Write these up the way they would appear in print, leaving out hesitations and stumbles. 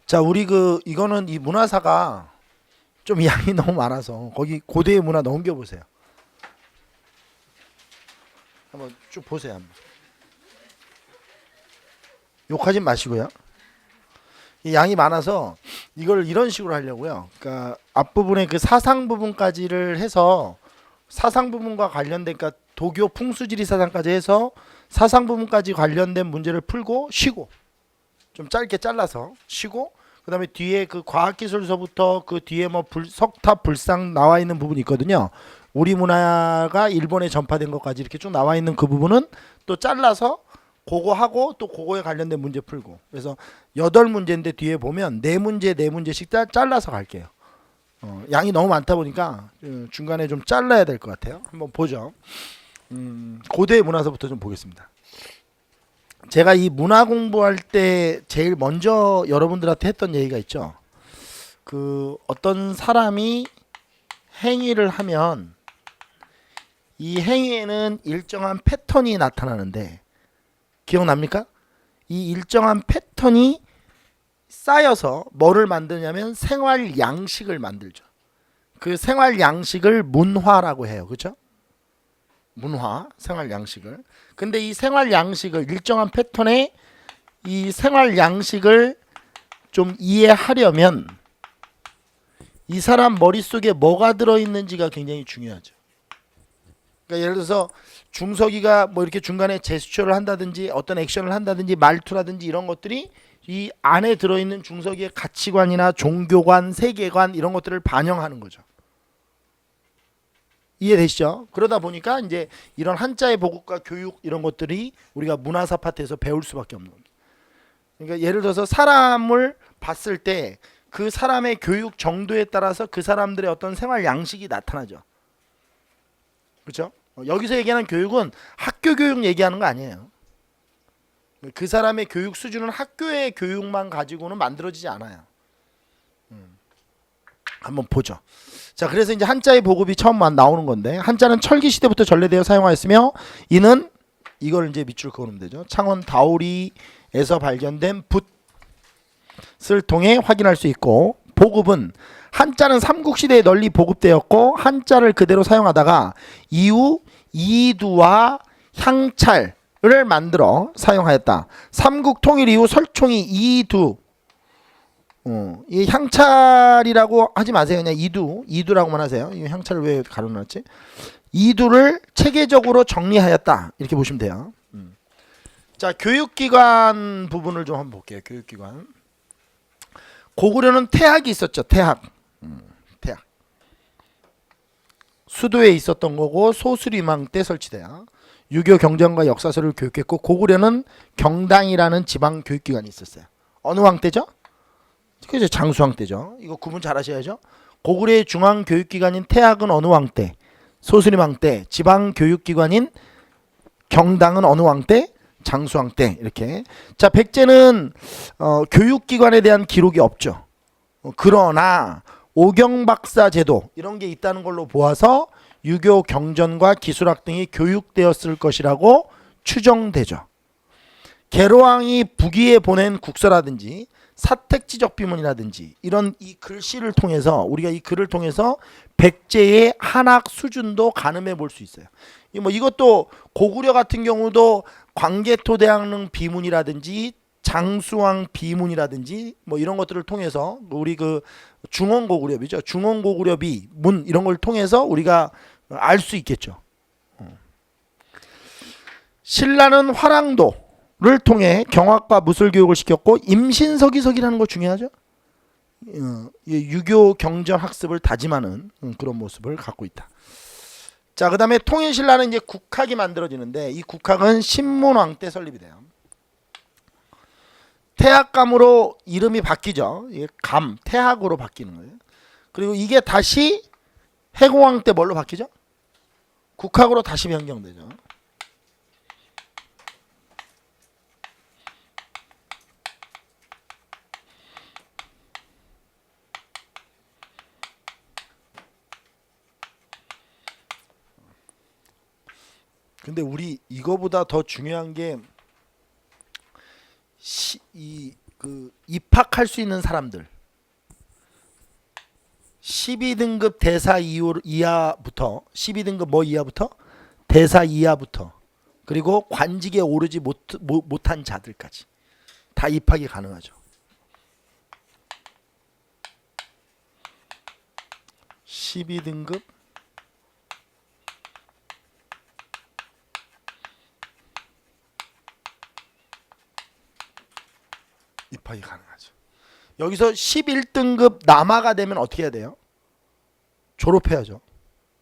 자, 우리 이거는 이 문화사가 좀 양이 너무 많아서 거기 고대의 문화 넘겨 보세요. 한번 쭉 보세요. 한번. 욕하진 마시고요. 이 양이 많아서 이걸 이런 식으로 하려고요. 그러니까 앞부분에 그 사상 부분까지를 해서 사상 부분과 관련된, 그러니까 도교 풍수지리 사상까지 해서 사상 부분까지 관련된 문제를 풀고 쉬고, 좀 짧게 잘라서 쉬고, 그다음에 뒤에 그 과학기술서부터 그 뒤에 뭐 석탑 불상 나와 있는 부분이 있거든요. 우리 문화가 일본에 전파된 것까지 이렇게 쭉 나와 있는 그 부분은 또 잘라서 그거 하고 또 그거에 관련된 문제 풀고. 그래서 8문제인데 뒤에 보면 4문제씩 잘라서 갈게요. 양이 너무 많다 보니까 중간에 좀 잘라야 될 것 같아요. 한번 보죠. 고대 문화서부터 좀 보겠습니다. 제가 이 문화 공부할 때 제일 먼저 여러분들한테 했던 얘기가 있죠. 그 어떤 사람이 행위를 하면 이 행위에는 일정한 패턴이 나타나는데, 기억납니까? 이 일정한 패턴이 쌓여서 뭐를 만드냐면 생활 양식을 만들죠. 그 생활 양식을 문화라고 해요. 그렇죠? 문화, 생활 양식을. 근데 이 생활 양식을, 일정한 패턴의 이 생활 양식을 좀 이해하려면 이 사람 머릿속에 뭐가 들어있는지가 굉장히 중요하죠. 그러니까 예를 들어서 중석이가 뭐 이렇게 중간에 제스처를 한다든지 어떤 액션을 한다든지 말투라든지 이런 것들이 이 안에 들어있는 중석이의 가치관이나 종교관, 세계관 이런 것들을 반영하는 거죠. 이해되시죠? 그러다 보니까 이제 이런 한자의 보급과 교육 이런 것들이 우리가 문화사 파트에서 배울 수밖에 없는 거죠. 그러니까 예를 들어서 사람을 봤을 때 그 사람의 교육 정도에 따라서 그 사람들의 어떤 생활 양식이 나타나죠. 그렇죠? 여기서 얘기하는 교육은 학교 교육 얘기하는 거 아니에요. 그 사람의 교육 수준은 학교의 교육만 가지고는 만들어지지 않아요. 한번 보죠. 자, 그래서 이제 한자의 보급이 처음 나오는 건데, 한자는 철기 시대부터 전래되어 사용하였으며 이는 이걸 이제 밑줄 그어놓으면 되죠. 창원 다오리에서 발견된 붓을 통해 확인할 수 있고, 보급은 한자는 삼국시대에 널리 보급되었고 한자를 그대로 사용하다가 이후 이두와 향찰을 만들어 사용하였다. 삼국 통일 이후 설총이 이두, 이 향찰이라고 하지 마세요. 그냥 이두라고만 하세요. 이 향찰을 왜 가로놨지? 이두를 체계적으로 정리하였다. 이렇게 보시면 돼요. 자, 교육기관 부분을 좀 한번 볼게요. 교육기관. 고구려는 태학이 있었죠. 태학. 태학. 수도에 있었던 거고 소수리망 때 설치돼요. 유교 경전과 역사서를 교육했고, 고구려는 경당이라는 지방 교육기관이 있었어요. 어느 왕 때죠? 그죠, 장수왕 때죠. 이거 구분 잘 하셔야죠. 고구려의 중앙 교육기관인 태학은 어느 왕 때? 소수리망 때. 지방 교육기관인 경당은 어느 왕 때? 장수왕 때. 이렇게. 자, 백제는 교육기관에 대한 기록이 없죠. 그러나 오경박사 제도 이런 게 있다는 걸로 보아서 유교 경전과 기술학 등이 교육되었을 것이라고 추정되죠. 계로왕이 북위에 보낸 국서라든지 사택지적 비문이라든지 이런 이 글씨를 통해서, 우리가 이 글을 통해서 백제의 한학 수준도 가늠해 볼 수 있어요. 이것도 고구려 같은 경우도 광개토대왕릉 비문이라든지 장수왕 비문이라든지 뭐 이런 것들을 통해서 우리 그 중원고구려비죠. 중원고구려비 문 이런 걸 통해서 우리가 알 수 있겠죠. 신라는 화랑도를 통해 경학과 무술 교육을 시켰고, 임신서기석이라는 거 중요하죠. 유교 경전 학습을 다짐하는 그런 모습을 갖고 있다. 자, 그 다음에 통일신라는 이제 국학이 만들어지는데, 이 국학은 신문왕 때 설립이 돼요. 태학감으로 이름이 바뀌죠. 태학으로 바뀌는 거예요. 그리고 이게 다시 해공왕 때 뭘로 바뀌죠? 국학으로 다시 변경되죠. 근데 우리 이거보다 더 중요한 게 이 그 입학할 수 있는 사람들 12등급 대사 이하부터 12등급 뭐 이하부터 대사 이하부터 그리고 관직에 오르지 못한 자들까지 다 입학이 가능하죠. 12등급 입학이 가능하죠. 여기서 11등급 남아가 되면 어떻게 해야 돼요? 졸업해야죠.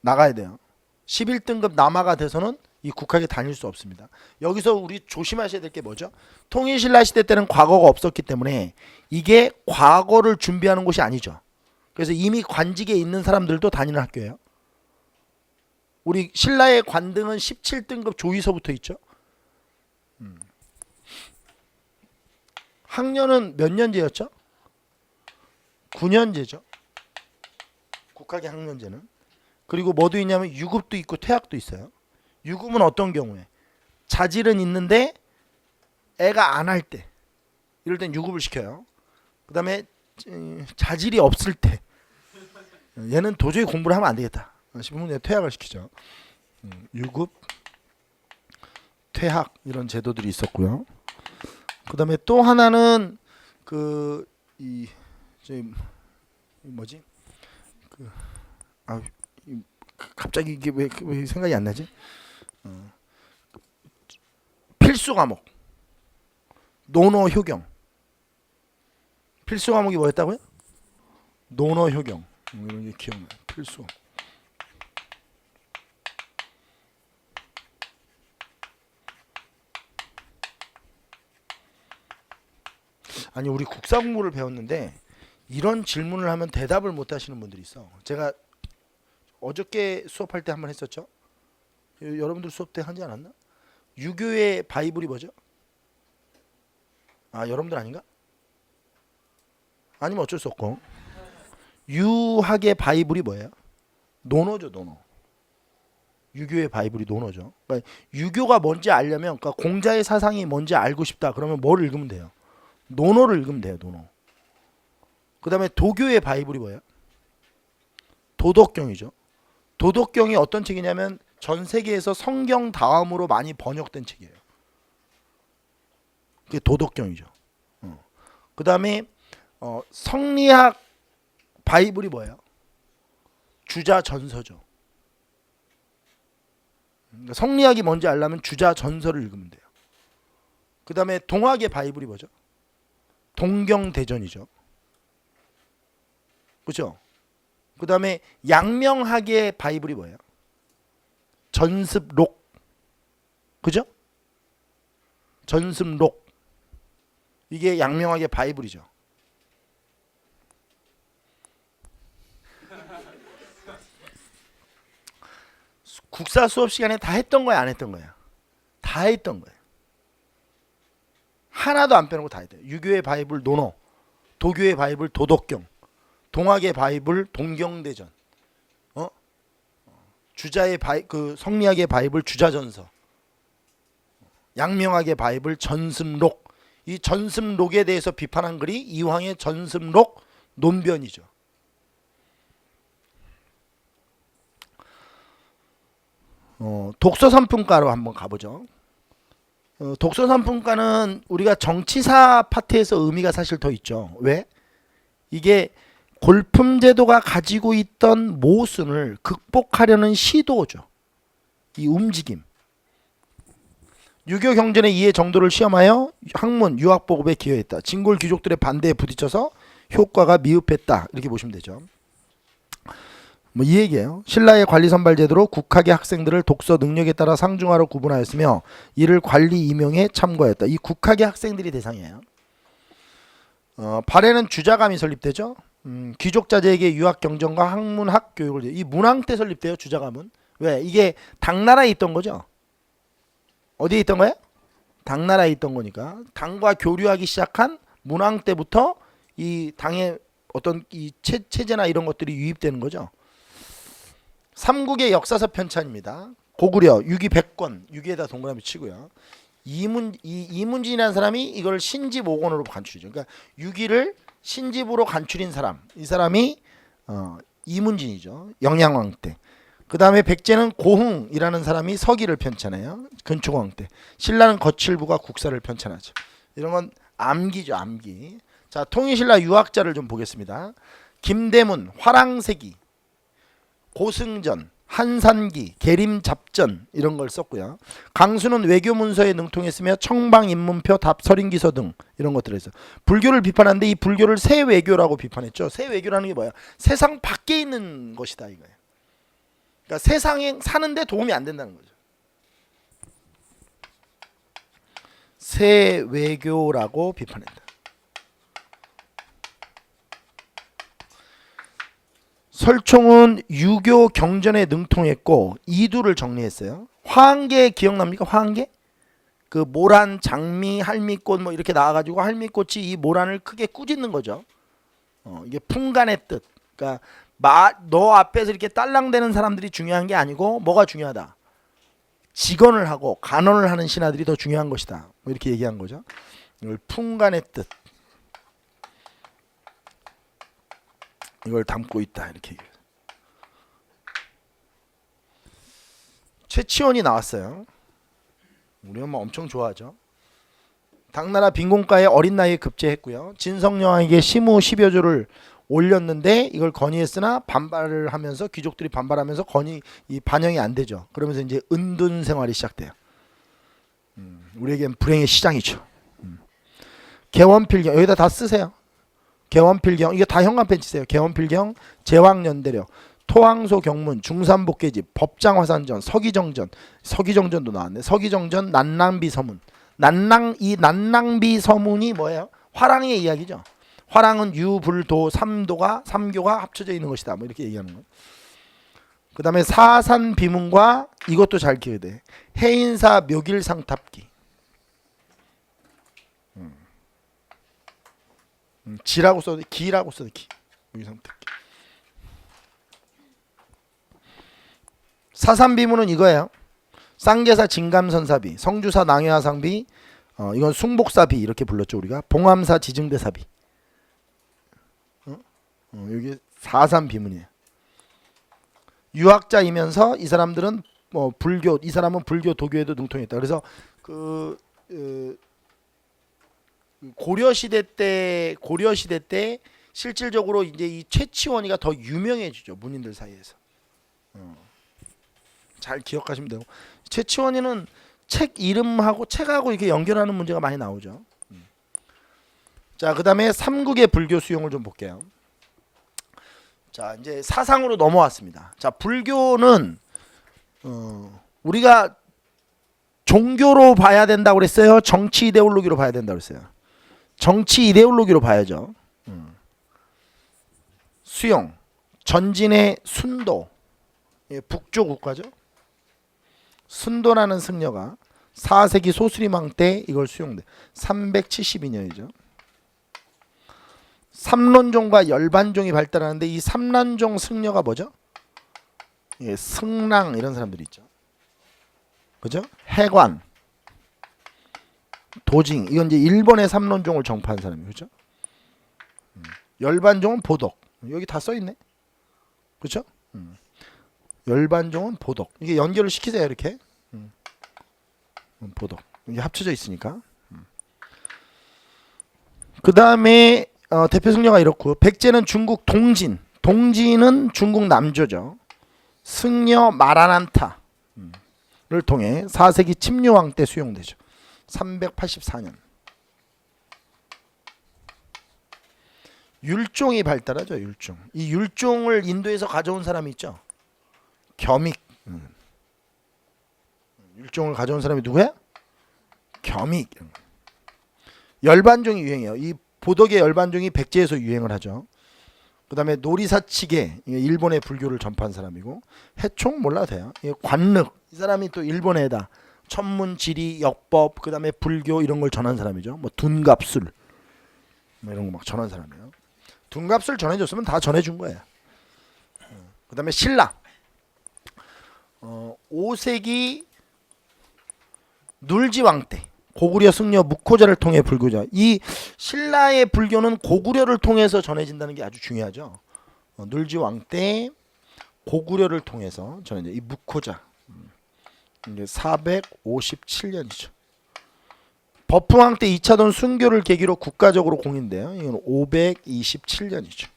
나가야 돼요. 11등급 남아가 돼서는 이 국학에 다닐 수 없습니다. 여기서 우리 조심하셔야 될 게 뭐죠? 통일신라 시대 때는 과거가 없었기 때문에 이게 과거를 준비하는 곳이 아니죠. 그래서 이미 관직에 있는 사람들도 다니는 학교예요. 우리 신라의 관등은 17등급 조위서부터 있죠. 학년은 몇 년제였죠? 9년제죠. 국학의 학년제는. 그리고 뭐도 있냐면 유급도 있고 퇴학도 있어요. 유급은 어떤 경우에 자질은 있는데 애가 안 할 때 이럴 땐 유급을 시켜요. 그 다음에 자질이 없을 때 얘는 도저히 공부를 하면 안 되겠다 싶으면 퇴학을 시키죠. 유급, 퇴학 이런 제도들이 있었고요. 그 다음에 또 하나는 뭐지? 갑자기 이게 왜 생각이 안 나지? 필수 과목 논어 효경. 필수 과목이 뭐였다고요? 논어 효경. 이런 게 기억나요. 필수. 아니 우리 국사 공부를 배웠는데 이런 질문을 하면 대답을 못 하시는 분들이 있어. 제가 어저께 수업할 때 한번 했었죠. 여러분들 수업 때 하지 않았나? 유교의 바이블이 뭐죠? 아 여러분들 아닌가? 아니면 어쩔 수 없고 유학의 바이블이 뭐예요? 논어죠. 논어. 유교의 바이블이 논어죠. 그러니까 유교가 뭔지 알려면 그러니까 공자의 사상이 뭔지 알고 싶다 그러면 뭘 읽으면 돼요? 논어를 읽으면 돼요. 논어. 그 다음에 도교의 바이블이 뭐예요? 도덕경이죠. 도덕경이 어떤 책이냐면 전 세계에서 성경 다음으로 많이 번역된 책이에요. 그게 도덕경이죠. 그 다음에 성리학 바이블이 뭐예요? 주자전서죠. 그러니까 성리학이 뭔지 알려면 주자전서를 읽으면 돼요. 그 다음에 동학의 바이블이 뭐죠? 동경대전이죠. 그렇죠? 그 다음에 양명학의 바이블이 뭐예요? 전습록. 그죠? 전습록. 이게 양명학의 바이블이죠. 국사 수업 시간에 다 했던 거야, 안 했던 거야? 다 했던 거예요. 하나도 안 빼놓고 다 했대요. 유교의 바이블 논어, 도교의 바이블 도덕경, 동학의 바이블 동경대전, 주자의 성리학의 바이블 주자전서, 양명학의 바이블 전습록. 이 전습록에 대해서 비판한 글이 이황의 전습록 논변이죠. 독서산품과로 한번 가보죠. 독서산품과는 우리가 정치사 파트에서 의미가 사실 더 있죠. 왜? 이게 골품제도가 가지고 있던 모순을 극복하려는 시도죠. 이 움직임. 유교 경전의 이해 정도를 시험하여 학문, 유학보급에 기여했다. 진골 귀족들의 반대에 부딪혀서 효과가 미흡했다. 이렇게 보시면 되죠. 뭐 이 얘기예요. 신라의 관리 선발 제도로 국학의 학생들을 독서 능력에 따라 상중하로 구분하였으며 이를 관리 임용에 참고하였다. 이 국학의 학생들이 대상이에요. 발해는 주자감이 설립되죠. 귀족 자제에게 유학 경전과 학문학 교육을 이 문왕 때 설립돼요. 주자감은. 왜? 이게 당나라에 있던 거죠. 어디에 있던 거예요? 당나라에 있던 거니까 당과 교류하기 시작한 문왕 때부터 이 당의 어떤 이 체제나 이런 것들이 유입되는 거죠. 삼국의 역사서 편찬입니다. 고구려 6위 100권 6위에다 동그라미 치고요. 이문진이라는 사람이 이걸 신집 5권으로 간출이죠. 그러니까 6위를 신집으로 간출인 사람. 이 사람이 이문진이죠. 영양왕 때. 그 다음에 백제는 고흥이라는 사람이 서기를 편찬해요. 근초광 때. 신라는 거칠부가 국사를 편찬하죠. 이런 건 암기죠. 암기. 자, 통일신라 유학자를 좀 보겠습니다. 김대문, 화랑세기, 고승전, 한산기, 계림잡전 이런 걸 썼고요. 강수는 외교문서에 능통했으며 청방인문표, 답서린기서 등 이런 것들을 했어요. 불교를 비판하는데 이 불교를 새 외교라고 비판했죠. 새 외교라는 게 뭐야? 세상 밖에 있는 것이다 이거예요. 그러니까 세상에 사는데 도움이 안 된다는 거죠. 새 외교라고 비판했다. 설총은 유교 경전에 능통했고 이두를 정리했어요. 화한계 기억납니까? 화한계? 그 모란, 장미, 할미꽃 뭐 이렇게 나와가지고 할미꽃이 이 모란을 크게 꾸짖는 거죠. 이게 풍간의 뜻. 그러니까 너 앞에서 이렇게 딸랑대는 사람들이 중요한 게 아니고 뭐가 중요하다. 직언을 하고 간언을 하는 신하들이 더 중요한 것이다. 뭐 이렇게 얘기한 거죠. 이걸 풍간의 뜻. 이걸 담고 있다 이렇게 얘기해요. 최치원이 나왔어요. 우리 엄마 엄청 좋아하죠. 당나라 빈곤가에 어린 나이에 급제했고요. 진성여왕에게 시무 10여 조를 올렸는데 이걸 건의했으나 반발을 하면서 귀족들이 반발하면서 건의 이 반영이 안 되죠. 그러면서 이제 은둔 생활이 시작돼요. 우리에겐 불행의 시장이죠. 개원필경 여기다 다 쓰세요. 개원필경 이게 다 현관 펜치세요. 개원필경, 제왕연대려, 토항소 경문, 중산복계집, 법장화산전, 서기정전, 서기정전도 나왔네. 서기정전, 난낭비 서문. 이 난낭비 서문이 뭐예요? 화랑의 이야기죠. 화랑은 유불도 삼교가 합쳐져 있는 것이다. 뭐 이렇게 얘기하는 거예요. 그 다음에 사산 비문과 이것도 잘 기억해야 돼. 해인사 묘길상탑기. 지라고 써도 기라고 써도 기. 묘길상탑기. 사산 비문은 이거예요. 쌍계사 진감선사비, 성주사 낭해하상비, 이건 숭복사비 이렇게 불렀죠 우리가. 봉암사 지증대사비. 여기 사산 비문이에요. 유학자이면서 이 사람들은 뭐 불교, 이 사람은 불교 도교에도 능통했다. 그래서 고려 시대 때 실질적으로 이제 이 최치원이가 더 유명해지죠 문인들 사이에서. 잘 기억하시면 되고 최치원이는 책 이름하고 책하고 이렇게 연결하는 문제가 많이 나오죠. 자, 그다음에 삼국의 불교 수용을 좀 볼게요. 자, 이제 사상으로 넘어왔습니다. 자, 불교는 우리가 종교로 봐야 된다고 그랬어요? 정치 이데올로기로 봐야 된다고 그랬어요? 정치 이데올로기로 봐야죠. 수용, 전진의 순도, 북조 국가죠. 순도라는 승려가 4세기 소수리망 때 이걸 수용돼. 372년이죠. 삼론종과 열반종이 발달하는데 이 삼란종 승려가 뭐죠? 예, 승랑 이런 사람들이 있죠. 그죠? 해관, 도징 이건 이제 일본의 삼론종을 정파한 사람이에요. 그죠? 열반종은 보덕. 여기 다 써 있네. 그렇죠? 열반종은 보덕. 이게 연결을 시키세요 이렇게. 보덕. 이게 합쳐져 있으니까. 그 다음에 대표 승려가 이렇고 백제는 중국 동진. 동진은 중국 남조죠. 승려 마라난타를 통해 4세기 침류왕 때 수용되죠. 384년. 율종이 발달하죠. 율종. 이 율종을 인도에서 가져온 사람이 있죠. 겸익. 율종을 가져온 사람이 누구야? 겸익. 열반종이 유행해요. 이 보덕의 열반종이 백제에서 유행을 하죠. 그 다음에 노리사치게 일본의 불교를 전파한 사람이고 해총 몰라도 돼요. 관륵 이 사람이 또 일본에다 천문, 지리, 역법 그 다음에 불교 이런 걸 전한 사람이죠. 뭐 둔갑술 뭐 이런 거 막 전한 사람이에요. 둔갑술 전해줬으면 다 전해준 거예요. 그 다음에 신라 5세기 눌지왕 때 고구려, 승려, 묵호자를 통해 불교자. 이 신라의 불교는 고구려를 통해서 전해진다는 게 아주 중요하죠. 눌지왕 때 고구려를 통해서 전해져. 이 묵호자. 이게 457년이죠. 버프왕 때 2차돈 순교를 계기로 국가적으로 공인돼요. 이건 527년이죠.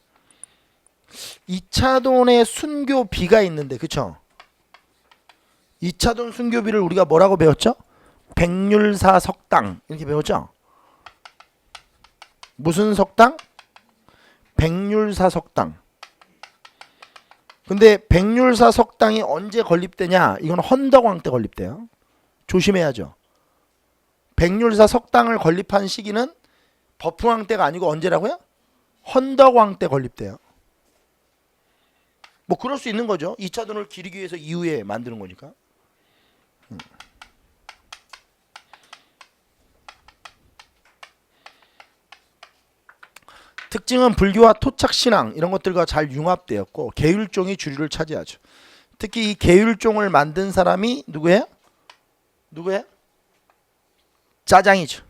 2차돈의 순교비가 있는데, 그쵸? 2차돈 순교비를 우리가 뭐라고 배웠죠? 백률사 석당 이렇게 배웠죠? 무슨 석당? 백률사 석당. 근데 백률사 석당이 언제 건립되냐? 이건 헌덕왕 때 건립돼요. 조심해야죠. 백률사 석당을 건립한 시기는 버프왕 때가 아니고 언제라고요? 헌덕왕 때 건립돼요. 뭐 그럴 수 있는 거죠. 2차 돈을 기리기 위해서 이후에 만드는 거니까. 특징은 불교와 토착신앙 이런 것들과 잘 융합되었고 계율종이 주류를 차지하죠. 특히 이 계율종을 만든 사람이 누구예요? 누구예요? 짜장이죠.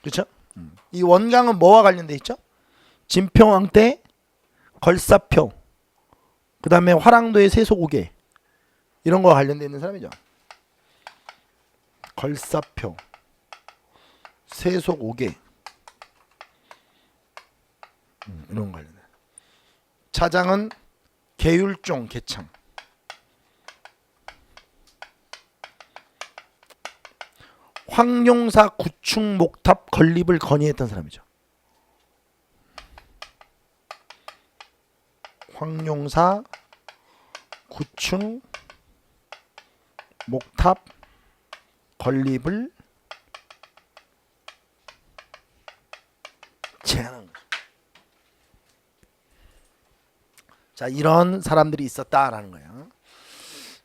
그렇죠? 이 원강은 뭐와 관련돼 있죠? 진평왕 때 걸사표, 그 다음에 화랑도의 세속오개 이런 거와 관련돼 있는 사람이죠. 걸사표, 세속오개 이런 거 관련돼. 차장은 계율종 개창. 황룡사 구충 목탑 건립을 건의했던 사람이죠. 황룡사 구충 목탑 건립을 제안한 거죠. 자, 이런 사람들이 있었다라는 거예요.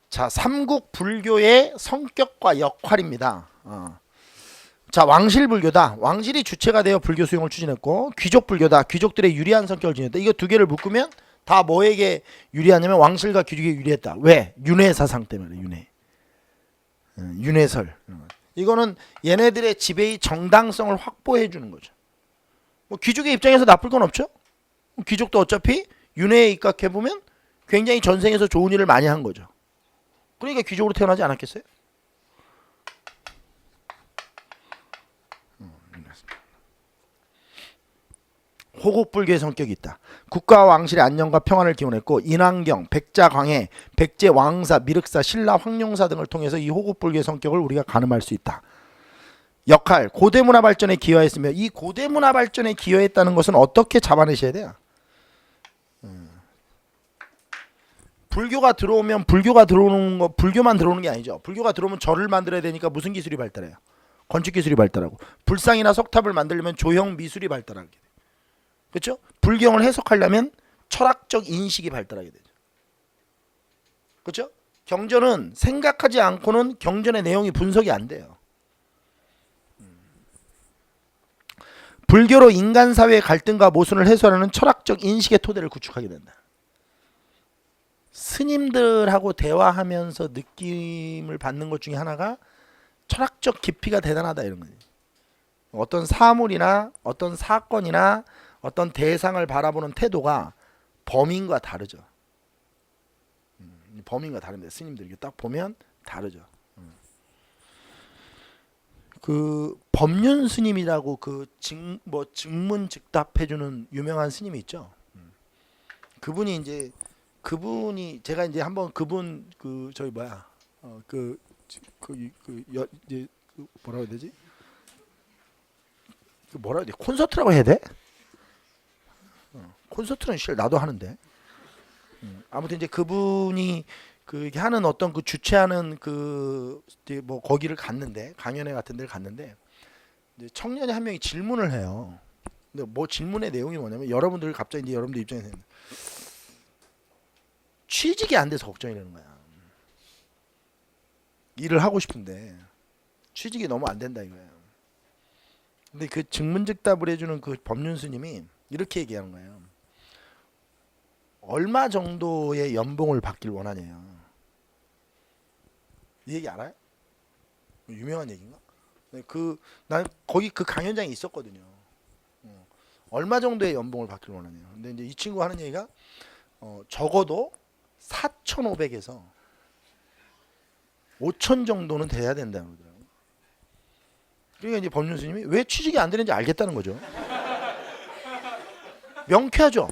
자, 삼국 불교의 성격과 역할입니다. 자, 왕실 불교다. 왕실이 주체가 되어 불교 수용을 추진했고, 귀족 불교다. 귀족들의 유리한 성격을 지녔다. 이거 두 개를 묶으면 다 뭐에게 유리하냐면 왕실과 귀족에 유리했다. 왜? 윤회 사상 때문에. 윤회. 윤회설. 이거는 얘네들의 지배의 정당성을 확보해 주는 거죠. 뭐 귀족의 입장에서 나쁠 건 없죠. 귀족도 어차피 윤회에 입각해 보면 굉장히 전생에서 좋은 일을 많이 한 거죠. 그러니까 귀족으로 태어나지 않았겠어요? 호국불교의 성격이 있다. 국가와 왕실의 안녕과 평안을 기원했고 인왕경, 백자광해, 백제왕사, 미륵사, 신라, 황룡사 등을 통해서 이 호국불교의 성격을 우리가 가늠할 수 있다. 역할, 고대문화 발전에 기여했으며 이 고대문화 발전에 기여했다는 것은 어떻게 잡아내셔야 돼요? 불교가 들어오면 불교가 들어오는 거 불교만 들어오는 게 아니죠. 불교가 들어오면 절을 만들어야 되니까 무슨 기술이 발달해요? 건축 기술이 발달하고 불상이나 석탑을 만들려면 조형 미술이 발달하게 돼요. 그렇죠? 불경을 해석하려면 철학적 인식이 발달하게 되죠. 그렇죠? 경전은 생각하지 않고는 경전의 내용이 분석이 안 돼요. 불교로 인간 사회의 갈등과 모순을 해소하는 철학적 인식의 토대를 구축하게 된다. 스님들하고 대화하면서 느낌을 받는 것 중에 하나가 철학적 깊이가 대단하다 이런 거예요. 어떤 사물이나 어떤 사건이나 어떤 대상을 바라보는 태도가 범인과 다르죠. 범인과 다른데 스님들 이렇게 딱 보면 다르죠. 그 법륜 스님이라고 그 증문즉답해주는 유명한 스님이 있죠. 그분이 제가 이제 한번 그분 그 저기 뭐야 이제 뭐라고 해야 되지? 뭐라고 해야 돼? 콘서트라고 해야 돼? 콘서트는 실 나도 하는데. 아무튼 이제 그분이 그 하는 어떤 그 주최하는 그 뭐 거기를 갔는데 강연회 같은 데를 갔는데 이제 청년이 한 명이 질문을 해요. 근데 뭐 질문의 내용이 뭐냐면 여러분들 갑자기 이제 여러분들 입장에서 취직이 안 돼서 걱정이 되는 거야. 일을 하고 싶은데 취직이 너무 안 된다 이거야. 근데 그 증문즉답을 해주는 그 법륜 스님이 이렇게 얘기하는 거예요. 얼마 정도의 연봉을 받길 원하냐요. 이 얘기 알아요? 유명한 얘기인가? 네, 난 거기 그 강연장에 있었거든요. 얼마 정도의 연봉을 받길 원하네요. 근데 이제 이 친구 하는 얘기가 적어도 4,500에서 5,000 정도는 돼야 된다는 거더라고요. 그러니까 이제 법률 스님이 왜 취직이 안 되는지 알겠다는 거죠. 명쾌하죠.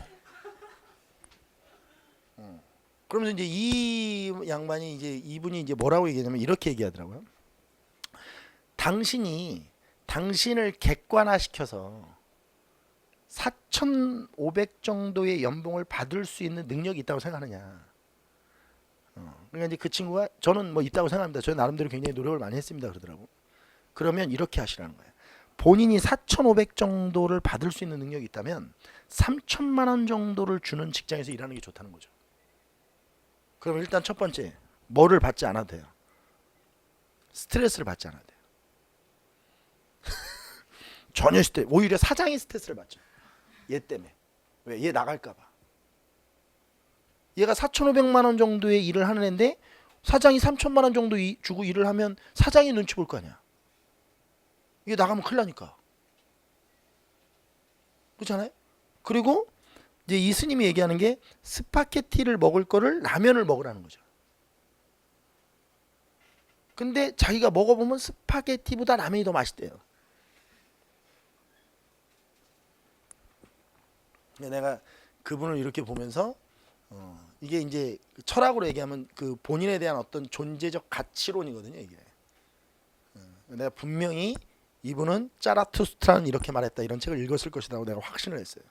그러면서 이제 이 양반이 이분이 이제 뭐라고 얘기하냐면 이렇게 얘기하더라고요. 당신을 객관화시켜서 4,500 정도의 연봉을 받을 수 있는 능력이 있다고 생각하느냐. 그러니까 이제 그 친구가 저는 뭐 있다고 생각합니다. 저는 나름대로 굉장히 노력을 많이 했습니다. 그러더라고. 그러면 이렇게 하시라는 거예요. 본인이 4,500 정도를 받을 수 있는 능력이 있다면 3천만 원 정도를 주는 직장에서 일하는 게 좋다는 거죠. 그럼 일단 첫 번째 뭐를 받지 않아도 돼요. 스트레스를 받지 않아도 돼요. 전혀 스트레스. 오히려 사장이 스트레스를 받죠. 얘 때문에. 왜? 얘 나갈까 봐. 얘가 4,500만 원 정도의 일을 하는 애인데 사장이 3천만 원 정도 주고 일을 하면 사장이 눈치 볼 거 아니야. 이게 나가면 큰일 나니까. 그렇잖아요? 그리고 이제 이 스님이 얘기하는 게 스파게티를 먹을 거를 라면을 먹으라는 거죠. 근데 자기가 먹어보면 스파게티보다 라면이 더 맛있대요. 내가 그분을 이렇게 보면서 이게 이제 철학으로 얘기하면 그 본인에 대한 어떤 존재적 가치론이거든요. 이게 내가 분명히 이분은 짜라투스트라는 이렇게 말했다 이런 책을 읽었을 것이라고 내가 확신을 했어요.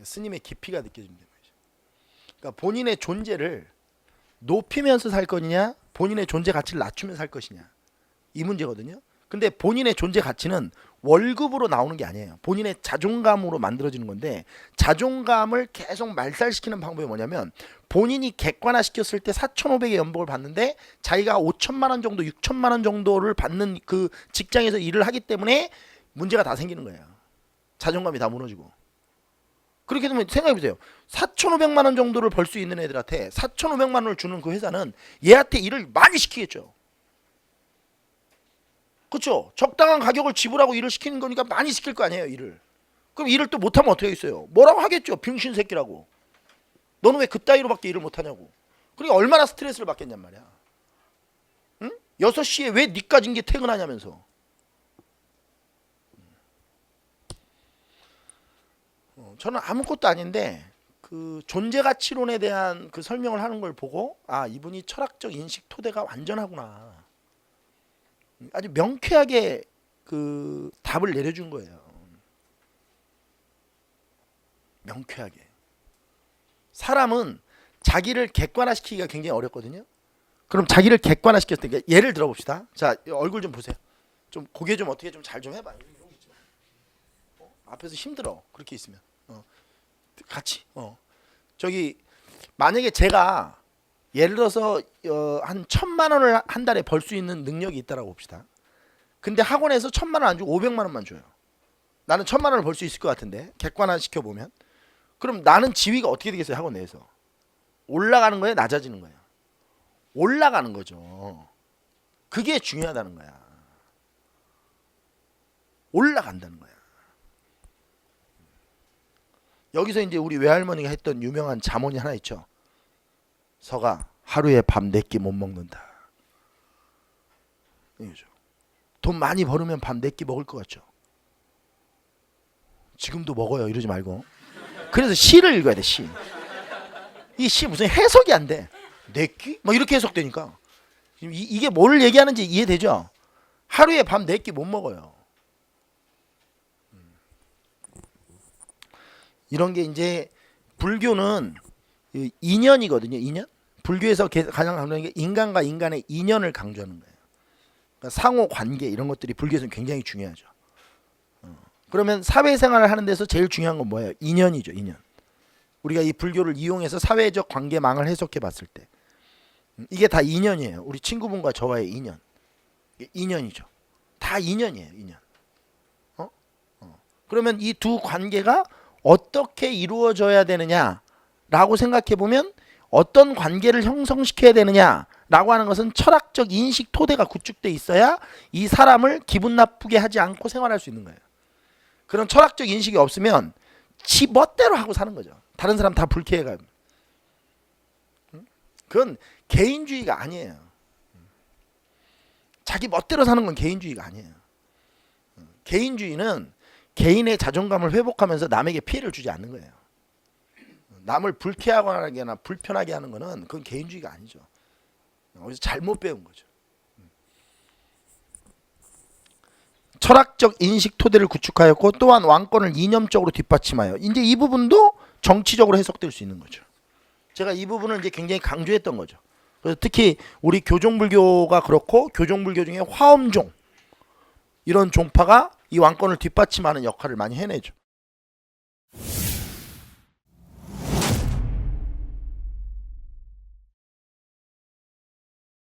스님의 깊이가 느껴집니다. 그러니까 본인의 존재를 높이면서 살 거냐, 본인의 존재 가치를 낮추면서 살 것이냐, 이 문제거든요. 근데 본인의 존재 가치는 월급으로 나오는 게 아니에요. 본인의 자존감으로 만들어지는 건데, 자존감을 계속 말살시키는 방법이 뭐냐면 본인이 객관화시켰을 때 4,500의 연봉을 받는데 자기가 5천만 원 정도, 6천만 원 정도를 받는 그 직장에서 일을 하기 때문에 문제가 다 생기는 거예요. 자존감이 다 무너지고. 그렇게 되면 생각해보세요. 4,500만 원 정도를 벌 수 있는 애들한테 4,500만 원을 주는 그 회사는 얘한테 일을 많이 시키겠죠. 그렇죠? 적당한 가격을 지불하고 일을 시키는 거니까 많이 시킬 거 아니에요, 일을. 그럼 일을 또 못하면 어떻게 하겠어요? 뭐라고 하겠죠, 병신 새끼라고. 너는 왜 그따위로밖에 일을 못하냐고. 그러니까 얼마나 스트레스를 받겠냔 말이야. 응? 6시에 왜 니까진 게 퇴근하냐면서. 저는 아무것도 아닌데 그 존재가치론에 대한 그 설명을 하는 걸 보고 아, 이분이 철학적 인식 토대가 완전하구나. 아주 명쾌하게 그 답을 내려준 거예요. 명쾌하게. 사람은 자기를 객관화시키기가 굉장히 어렵거든요. 그럼 자기를 객관화시켰을 때 예를 들어봅시다. 자, 얼굴 좀 보세요. 좀 고개 좀 어떻게 좀 잘 좀 해봐. 앞에서 힘들어. 그렇게 있으면. 같이. 저기 만약에 제가 예를 들어서 한 1,000만 원을 한 달에 벌 수 있는 능력이 있다라고 봅시다. 근데 학원에서 1,000만 원 안 주고 500만 원만 줘요. 나는 1,000만 원을 벌 수 있을 것 같은데 객관화 시켜보면 그럼 나는 지위가 어떻게 되겠어요? 학원 내에서 올라가는 거예요? 낮아지는 거예요? 올라가는 거죠. 그게 중요하다는 거야. 올라간다는 거야. 여기서 이제 우리 외할머니가 했던 유명한 잠언이 하나 있죠. 서가 하루에 밥 4끼 못 먹는다. 이거죠. 돈 많이 벌으면 밥 4끼 먹을 것 같죠. 지금도 먹어요. 이러지 말고. 그래서 시를 읽어야 돼. 시. 이 시 무슨 해석이 안 돼. 4끼? 뭐 이렇게 해석되니까. 이게 뭘 얘기하는지 이해되죠? 하루에 밥 4끼 못 먹어요. 이런 게 이제 불교는 인연이거든요. 인연. 불교에서 가장 강조하는 게 인간과 인간의 인연을 강조하는 거예요. 그러니까 상호 관계 이런 것들이 불교에서는 굉장히 중요하죠. 그러면 사회생활을 하는 데서 제일 중요한 건 뭐예요? 인연이죠. 인연. 우리가 이 불교를 이용해서 사회적 관계망을 해석해 봤을 때 이게 다 인연이에요. 우리 친구분과 저와의 인연. 인연이죠. 다 인연이에요. 인연. 그러면 이 두 관계가 어떻게 이루어져야 되느냐라고 생각해 보면 어떤 관계를 형성시켜야 되느냐라고 하는 것은 철학적 인식 토대가 구축돼 있어야 이 사람을 기분 나쁘게 하지 않고 생활할 수 있는 거예요. 그런 철학적 인식이 없으면 지 멋대로 하고 사는 거죠. 다른 사람 다 불쾌해가지고. 그건 개인주의가 아니에요. 자기 멋대로 사는 건 개인주의가 아니에요. 개인주의는 개인의 자존감을 회복하면서 남에게 피해를 주지 않는 거예요. 남을 불쾌하거나 불편하게 하는 거는 그건 개인주의가 아니죠. 어디서 잘못 배운 거죠. 철학적 인식 토대를 구축하였고 또한 왕권을 이념적으로 뒷받침하여 이제 이 부분도 정치적으로 해석될 수 있는 거죠. 제가 이 부분을 이제 굉장히 강조했던 거죠. 그래서 특히 우리 교종불교가 그렇고 교종불교 중에 화엄종 이런 종파가 이 왕권을 뒷받침하는 역할을 많이 해내죠.